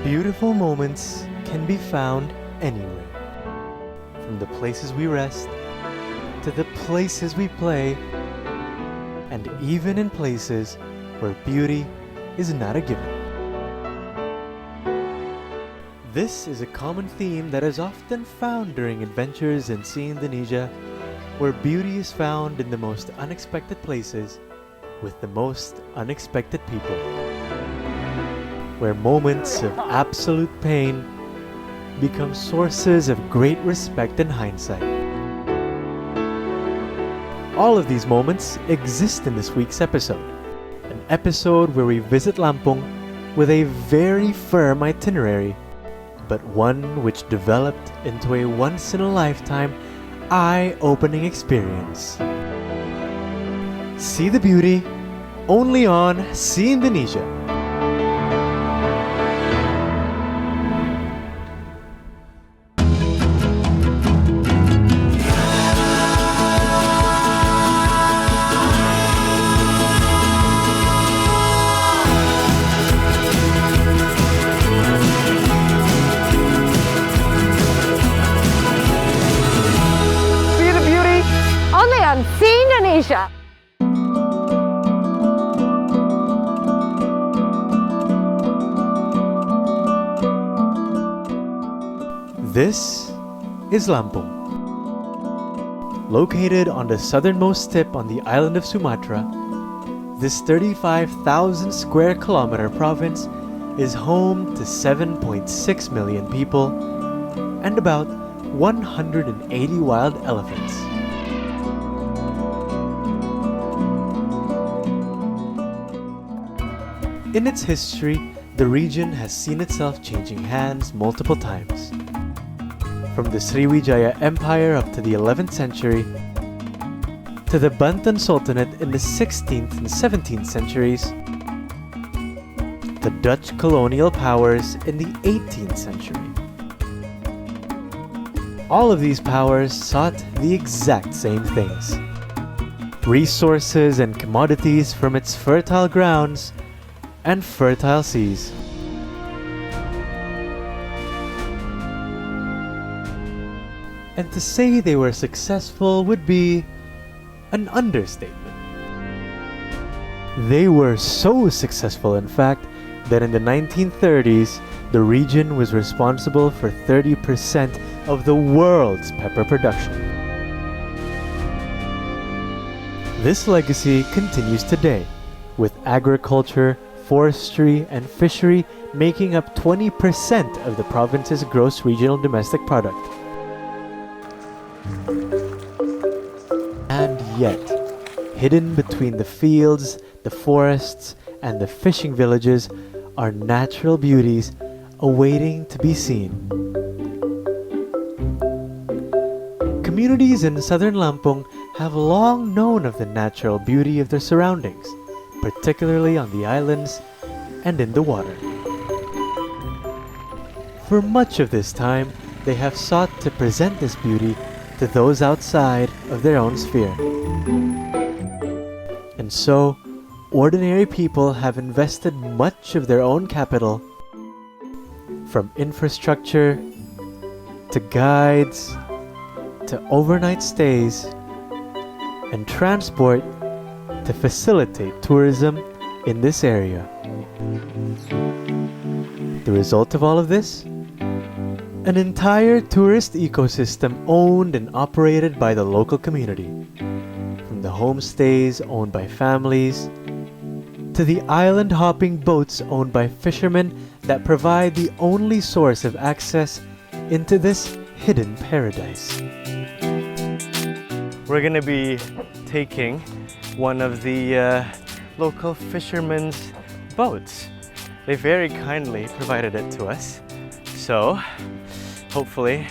Beautiful moments can be found anywhere. From the places we rest, to the places we play, and even in places where beauty is not a given. This is a common theme that is often found during adventures in Indonesia, where beauty is found in the most unexpected places with the most unexpected people. Where moments of absolute pain become sources of great respect and hindsight. All of these moments exist in this week's episode, an episode where we visit Lampung with a very firm itinerary, but one which developed into a once-in-a-lifetime, eye-opening experience. See the beauty only on See Indonesia. See Indonesia. This is Lampung. Located on the southernmost tip on the island of Sumatra, this 35,000 square kilometer province is home to 7.6 million people and about 180 wild elephants. In its history, the region has seen itself changing hands multiple times. From the Sriwijaya Empire up to the 11th century, to the Banten Sultanate in the 16th and 17th centuries, the Dutch colonial powers in the 18th century. All of these powers sought the exact same things: resources and commodities from its fertile grounds and fertile seas. And to say they were successful would be an understatement. They were so successful, in fact, that in the 1930s, the region was responsible for 30% of the world's pepper production. This legacy continues today, with agriculture, forestry, and fishery making up 20% of the province's gross regional domestic product. And yet, hidden between the fields, the forests, and the fishing villages are natural beauties awaiting to be seen. Communities in southern Lampung have long known of the natural beauty of their surroundings, particularly on the islands and in the water. For much of this time, they have sought to present this beauty to those outside of their own sphere. And so, ordinary people have invested much of their own capital, from infrastructure to guides to overnight stays and transport to facilitate tourism in this area. The result of all of this? An entire tourist ecosystem owned and operated by the local community. From the homestays owned by families, to the island hopping boats owned by fishermen that provide the only source of access into this hidden paradise. We're gonna be taking one of the local fishermen's boats. They very kindly provided it to us, so hopefully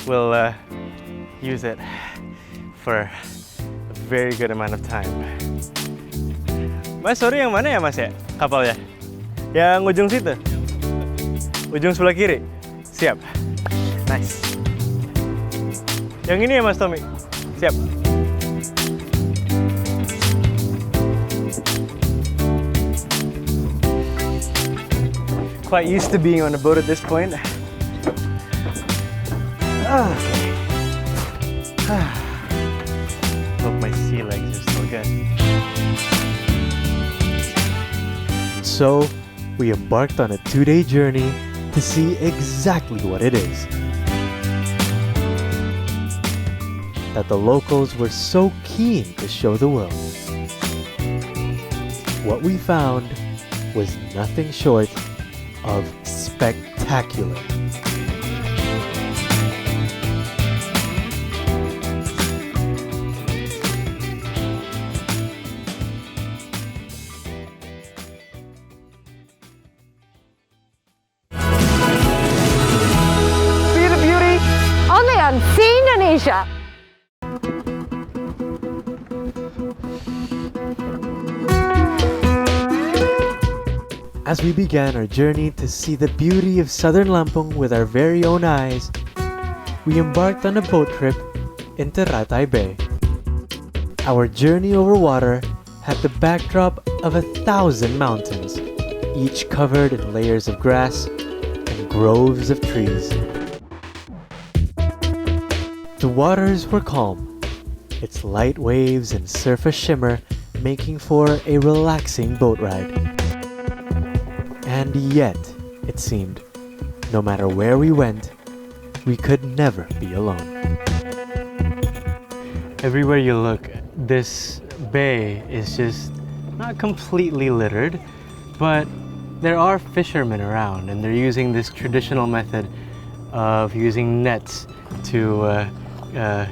we'll use it for a very good amount of time. Mas, sorry, yang mana ya mas ya kapalnya? Yang ujung situ? Ujung sebelah kiri? Siap. Nice. Yang ini ya mas Tommy? Siap. quite used to being on a boat at this point. Okay. Hope my sea legs are still good. So, we embarked on a 2-day journey to see exactly what it is that the locals were so keen to show the world. What we found was nothing short of spectacular. See the beauty? Only on Sea Indonesia. As we began our journey to see the beauty of southern Lampung with our very own eyes, we embarked on a boat trip into Ratai Bay. Our journey over water had the backdrop of 1,000 mountains, each covered in layers of grass and groves of trees. The waters were calm, its light waves and surface shimmer making for a relaxing boat ride. And yet, it seemed, no matter where we went, we could never be alone. Everywhere you look, this bay is just not completely littered, but there are fishermen around, and they're using this traditional method of using nets to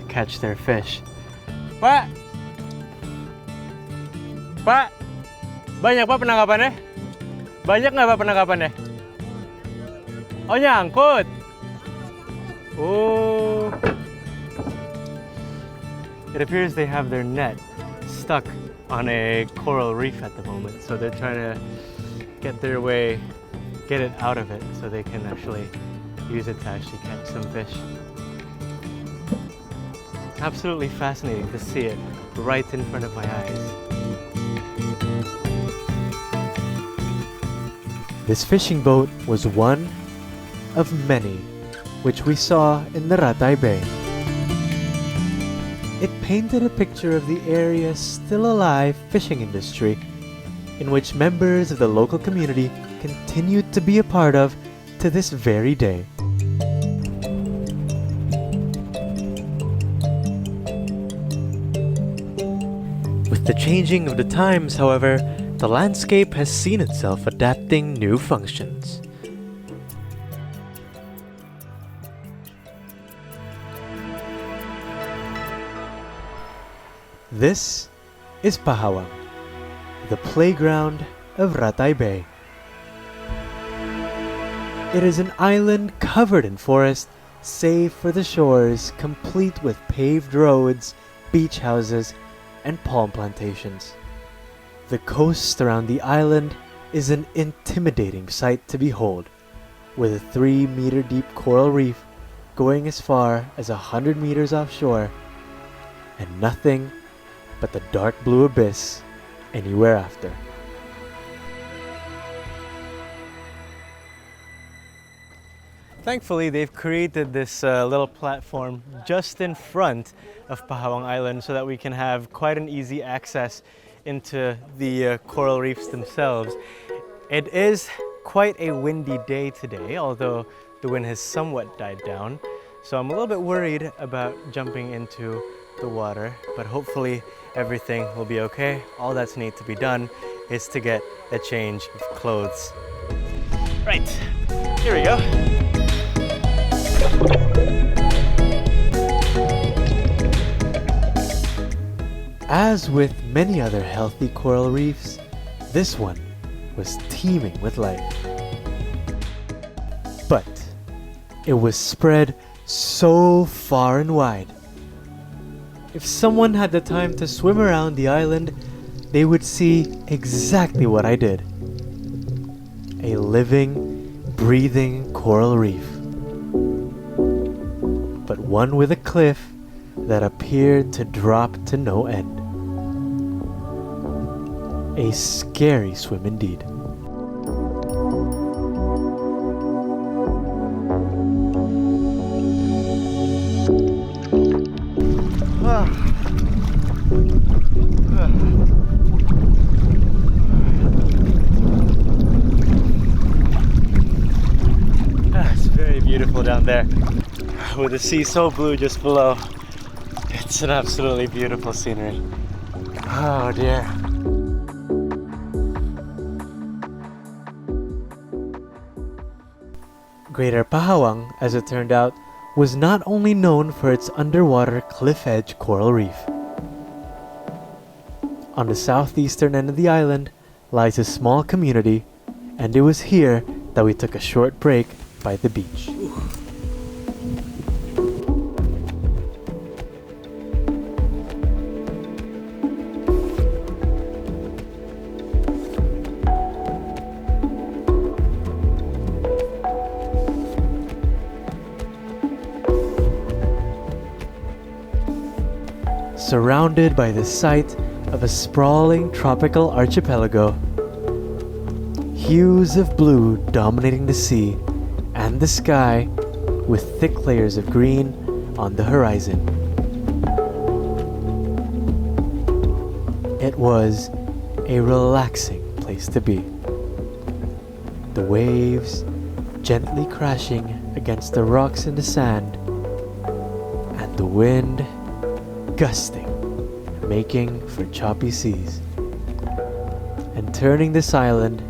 catch their fish. Pak! Pak! Banyak Pak penangkapannya? Banyak nggak Pak penangkapannya? Oh nyangkut? Oh. It appears they have their net stuck on a coral reef at the moment, so they're trying to get it out of it so they can actually use it to actually catch some fish. Absolutely fascinating to see it right in front of my eyes. This fishing boat was one of many which we saw in the Ratai Bay. It painted a picture of the area's still alive fishing industry, in which members of the local community continued to be a part of to this very day. With the changing of the times, however, the landscape has seen itself adapting new functions. This is Pahawang, the playground of Ratai Bay. It is an island covered in forest, save for the shores, complete with paved roads, beach houses, and palm plantations. The coast around the island is an intimidating sight to behold, with a 3-meter deep coral reef going as far as 100 meters offshore, and nothing but the dark blue abyss anywhere after. Thankfully, they've created this little platform just in front of Pahawang Island so that we can have quite an easy access into the coral reefs themselves. It is quite a windy day today, although the wind has somewhat died down. So I'm a little bit worried about jumping into the water, but hopefully everything will be okay. All that's need to be done is to get a change of clothes. Right, here we go. As with many other healthy coral reefs, this one was teeming with life. But it was spread so far and wide. If someone had the time to swim around the island, they would see exactly what I did. A living, breathing coral reef. But one with a cliff that appeared to drop to no end. A scary swim indeed. beautiful down there. With the sea so blue just below. It's an absolutely beautiful scenery. Oh dear. Greater Pahawang, as it turned out, was not only known for its underwater cliff-edge coral reef. On the southeastern end of the island lies a small community, and it was here that we took a short break by the beach. Surrounded by the sight of a sprawling tropical archipelago, hues of blue dominating the sea and the sky with thick layers of green on the horizon. It was a relaxing place to be. The waves gently crashing against the rocks and the sand, and the wind gusting, making for choppy seas, and turning this island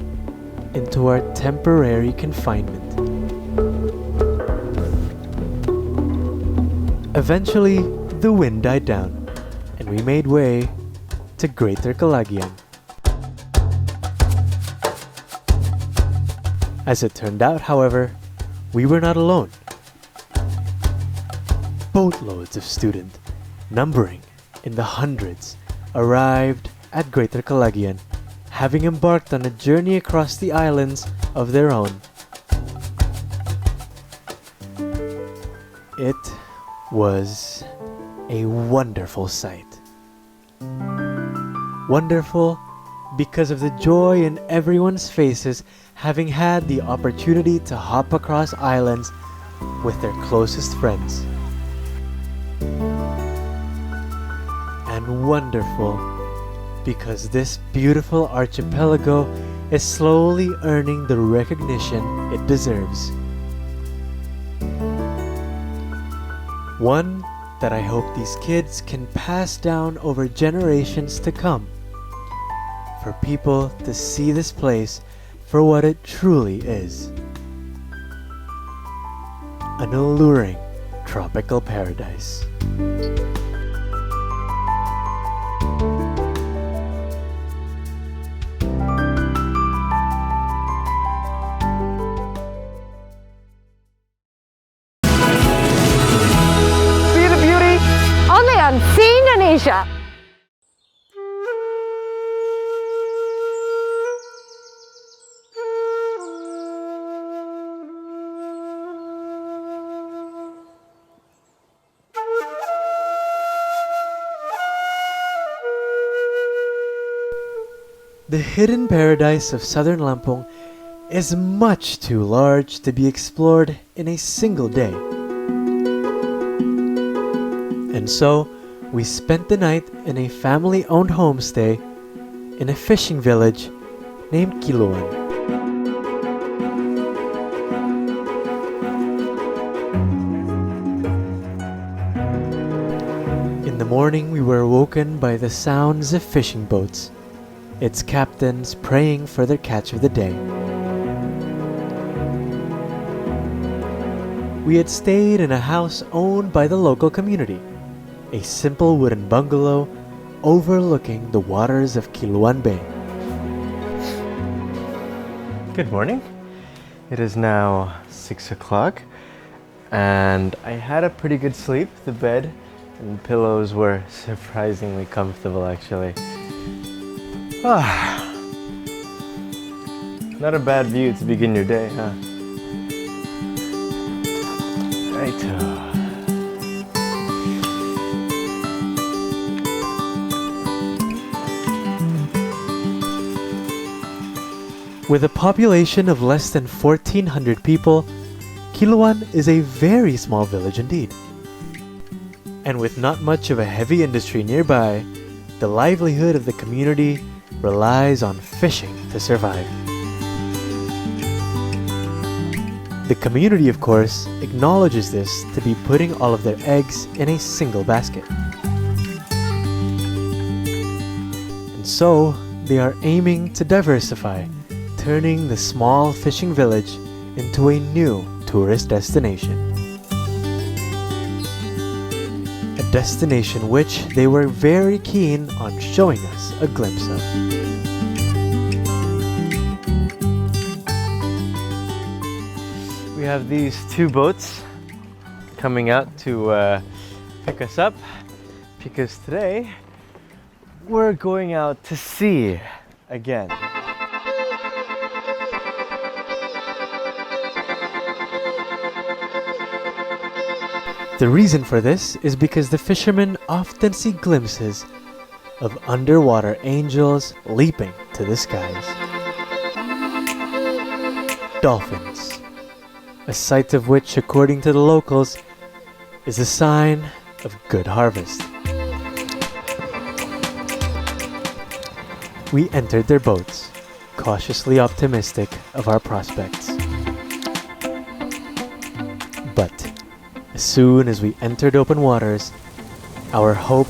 into our temporary confinement. Eventually, the wind died down, and we made way to Greater Calagian. As it turned out, however, we were not alone. Boatloads of students, numbering in the hundreds, arrived at Greater Calagian, having embarked on a journey across the islands of their own. It was a wonderful sight. Wonderful because of the joy in everyone's faces, having had the opportunity to hop across islands with their closest friends. And wonderful because this beautiful archipelago is slowly earning the recognition it deserves. One that I hope these kids can pass down over generations to come, for people to see this place for what it truly is: an alluring tropical paradise. See the beauty? Only on See Indonesia. The hidden paradise of southern Lampung is much too large to be explored in a single day. And so, we spent the night in a family-owned homestay in a fishing village named Kiluan. In the morning, we were awoken by the sounds of fishing boats, its captains praying for their catch of the day. We had stayed in a house owned by the local community, a simple wooden bungalow overlooking the waters of Kiluan Bay. Good morning. It is now 6 o'clock, and I had a pretty good sleep. The bed and pillows were surprisingly comfortable, actually. Not a bad view to begin your day, huh? Right. With a population of less than 1,400 people, Kiluan is a very small village indeed. And with not much of a heavy industry nearby, the livelihood of the community relies on fishing to survive. The community, of course, acknowledges this to be putting all of their eggs in a single basket. And so, they are aiming to diversify, turning the small fishing village into a new tourist destination. A destination which they were very keen on showing us a glimpse of. We have these two boats coming out to pick us up because today we're going out to sea again. The reason for this is because the fishermen often see glimpses of underwater angels leaping to the skies. Dolphins, a sight of which, according to the locals, is a sign of good harvest. We entered their boats, cautiously optimistic of our prospects. But as soon as we entered open waters, our hope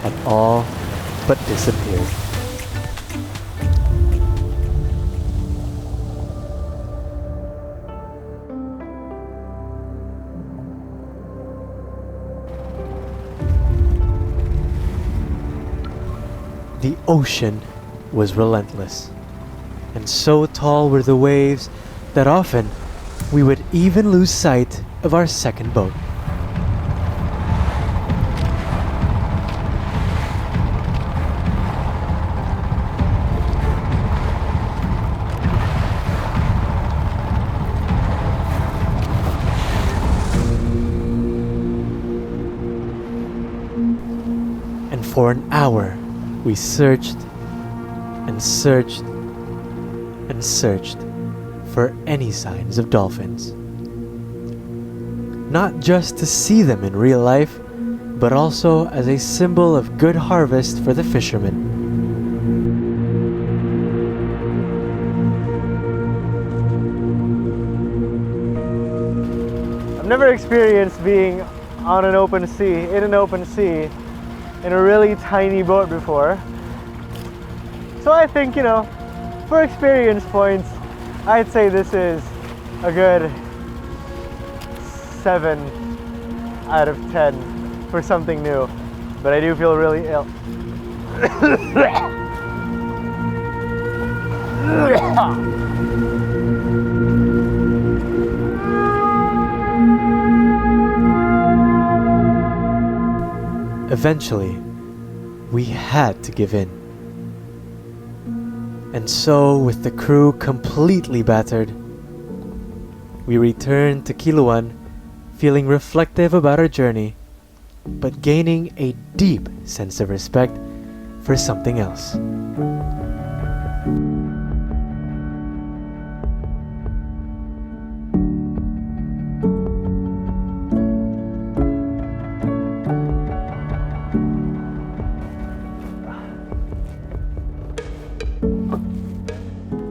had all but disappeared. The ocean was relentless, and so tall were the waves that often we would even lose sight of our second boat. And for an hour we searched and searched and searched for any signs of dolphins. Not just to see them in real life, but also as a symbol of good harvest for the fishermen. I've never experienced being on an open sea, in an open sea, in a really tiny boat before. So I think, for experience points, I'd say this is a good 7 out of 10 for something new. But I do feel really ill. Eventually, we had to give in. And so, with the crew completely battered, we returned to Kiluan, feeling reflective about our journey, but gaining a deep sense of respect for something else.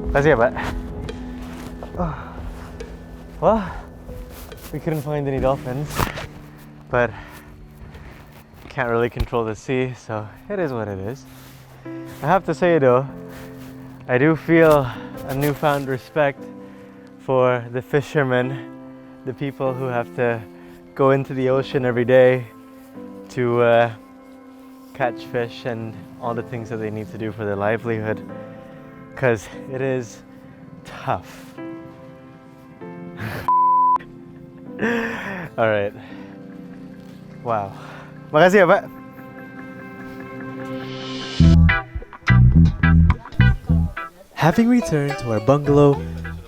Kasih ya, Pak. Well, we couldn't find any dolphins, but can't really control the sea, so it is what it is. I have to say though, I do feel a newfound respect for the fishermen, the people who have to go into the ocean every day to catch fish and all the things that they need to do for their livelihood, because it is tough. All right. Wow. Makasih ya, Pak. Having returned to our bungalow,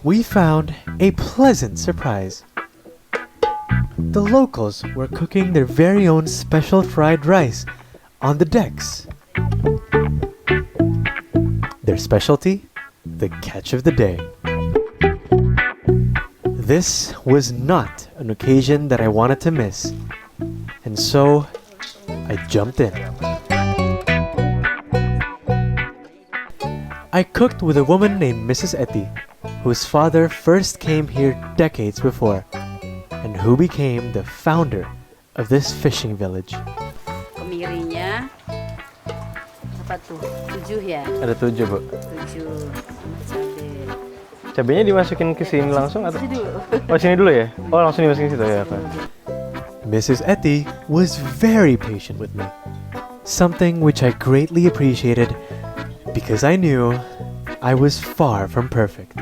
we found a pleasant surprise. The locals were cooking their very own special fried rice on the decks. Their specialty? The catch of the day. This was not an occasion that I wanted to miss, and so I jumped in. I cooked with a woman named Mrs. Etty, whose father first came here decades before, and who became the founder of this fishing village. Kemirinya apa tuh? 7 ya? Ada 7, Bu. 7 cabai. Cabenya dimasukin ke sini langsung atau? Sini dulu. Oh, sini dulu ya? Oh, langsung dimasukin situ ya, Pak. Mrs. Etty was very patient with me, something which I greatly appreciated because I knew I was far from perfect.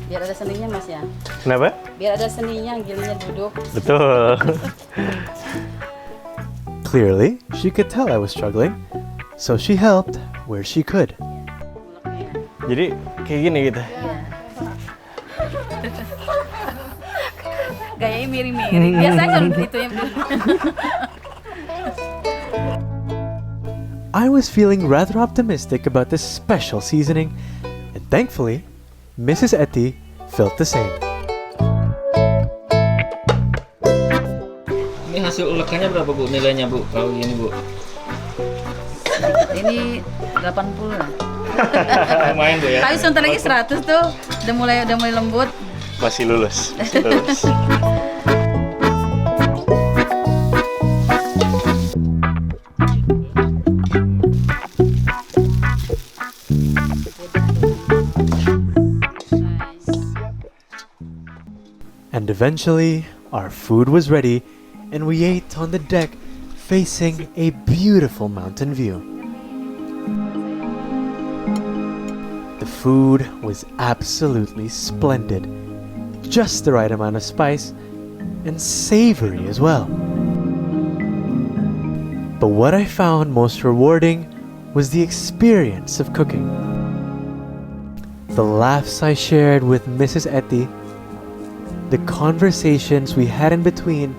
Biar ada seninya Mas ya. Kenapa? Biar ada seninya, gilingnya duduk. Betul. Clearly, she could tell I was struggling, so she helped where she could. Uleknya. Jadi kayak gini gitu. Iya. Gayanya miring-miring. Biasa kan itu yang I was feeling rather optimistic about this special seasoning, and thankfully, Mrs. Etty felt the same. Ini hasil ulekannya berapa, Bu? Nilainya, Bu? Kalau gini, Bu. ini 80 lah. Lumayan, Bu ya. Tapi sebentar lagi 100 tuh. Udah mulai lembut. Masih lulus. Masih lulus. And eventually, our food was ready, and we ate on the deck facing a beautiful mountain view. The food was absolutely splendid, just the right amount of spice, and savory as well. But what I found most rewarding was the experience of cooking. The laughs I shared with Mrs. Etty, the conversations we had in between,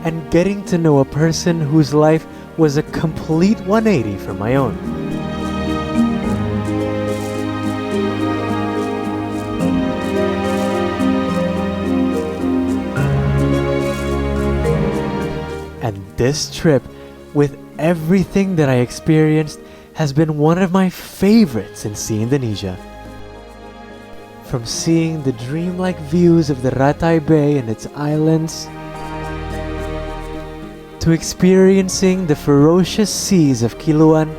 and getting to know a person whose life was a complete 180 from my own. And this trip, with everything that I experienced, has been one of my favorites in Indonesia. From seeing the dreamlike views of the Ratai Bay and its islands, to experiencing the ferocious seas of Kiluan,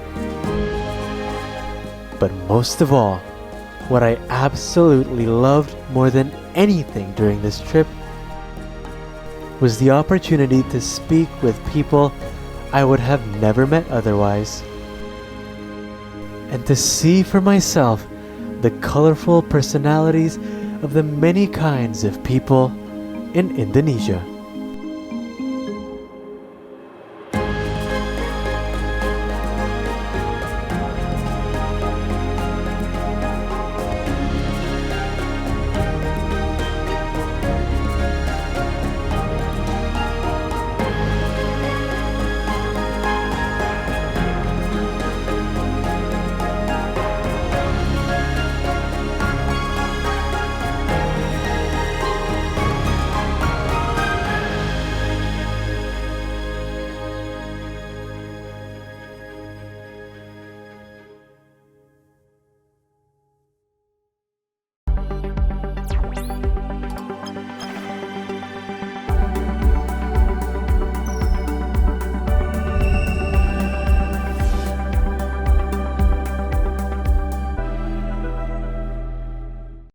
but most of all, what I absolutely loved more than anything during this trip was the opportunity to speak with people I would have never met otherwise, and to see for myself the colorful personalities of the many kinds of people in Indonesia.